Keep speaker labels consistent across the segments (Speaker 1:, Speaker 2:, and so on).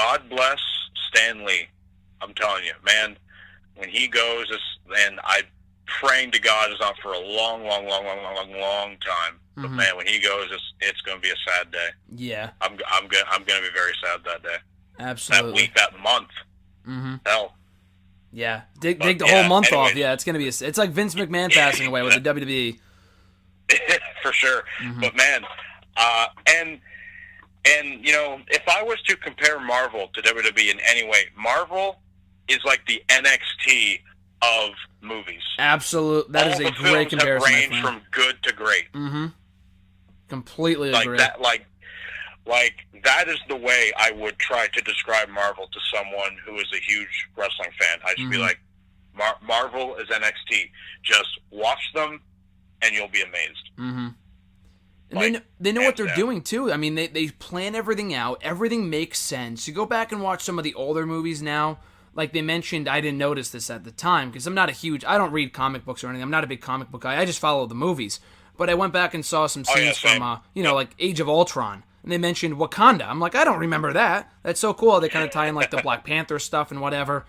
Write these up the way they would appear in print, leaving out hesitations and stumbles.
Speaker 1: God bless Stan Lee. I'm telling you, man, when he goes, and I'm praying to God it's not for a long time. But man, when he goes, it's going to be a sad day.
Speaker 2: Yeah.
Speaker 1: I'm going to be very sad that day.
Speaker 2: Absolutely.
Speaker 1: That week, that month. Hell.
Speaker 2: Yeah. Dig the whole month off. Yeah, it's going to be it's like Vince McMahon passing away with the WWE.
Speaker 1: For sure. But man, and you know, if I was to compare Marvel to WWE in any way, Marvel is like the NXT of movies.
Speaker 2: Absolutely. That is a great comparison.
Speaker 1: All the films have ranged from good to great.
Speaker 2: Completely agree.
Speaker 1: Like that is the way I would try to describe Marvel to someone who is a huge wrestling fan. I'd just be like, Marvel is NXT. Just watch them, and you'll be amazed.
Speaker 2: And they know what they're doing, too. I mean, they plan everything out. Everything makes sense. You go back and watch some of the older movies now. Like they mentioned, I didn't notice this at the time because I don't read comic books or anything. I'm not a big comic book guy. I just follow the movies. But I went back and saw some scenes from, like Age of Ultron. And they mentioned Wakanda. I'm like, I don't remember that. That's so cool. They kind of tie in like the Black Panther stuff and whatever.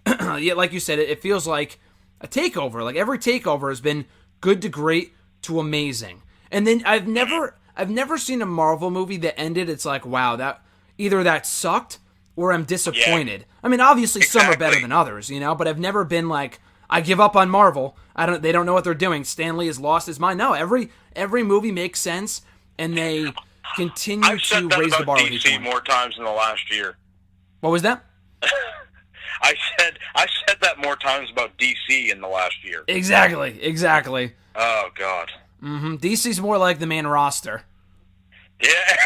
Speaker 2: Yeah, like you said, it feels like a takeover. Like every takeover has been good to great to amazing. And then I've never seen a Marvel movie that ended. It's like, wow, that either that sucked or I'm disappointed. Yeah. I mean, obviously some are better than others, you know. But I've never been like, I give up on Marvel. They don't know what they're doing. Stan Lee has lost his mind. No, every movie makes sense, and they continue to raise the bar with each one.
Speaker 1: DC more times in the last year.
Speaker 2: What was that?
Speaker 1: I said that more times about DC in the last year.
Speaker 2: Exactly.
Speaker 1: Oh God.
Speaker 2: DC's more like the main roster.
Speaker 1: Yeah.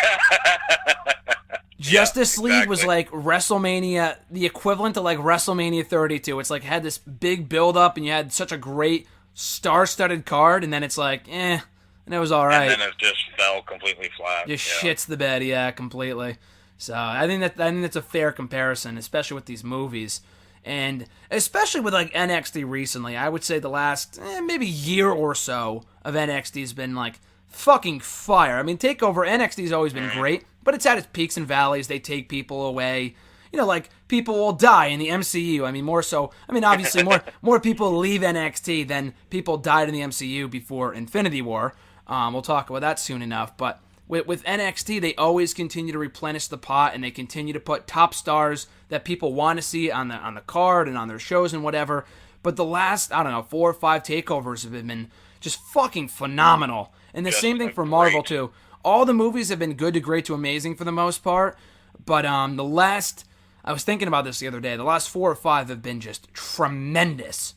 Speaker 2: Justice League was like WrestleMania, the equivalent to like WrestleMania 32. It's like had this big build up, and you had such a great star-studded card, and then it's like, and it was all right.
Speaker 1: And then it just fell completely flat.
Speaker 2: Just shits the bed, completely. So I think that's a fair comparison, especially with these movies. And especially with like NXT recently, I would say the last maybe year or so of NXT has been like fucking fire. I mean, TakeOver NXT's always been great, but it's had its peaks and valleys. They take people away. You know, like people will die in the MCU. I mean, more so. I mean, obviously more people leave NXT than people died in the MCU before Infinity War. We'll talk about that soon enough, but with NXT, they always continue to replenish the pot, and they continue to put top stars that people want to see on the card and on their shows and whatever. But the last, 4 or 5 takeovers have been just fucking phenomenal. And the same thing for Marvel, too. All the movies have been good to great to amazing for the most part. But I was thinking about this the other day. The last 4 or 5 have been just tremendous.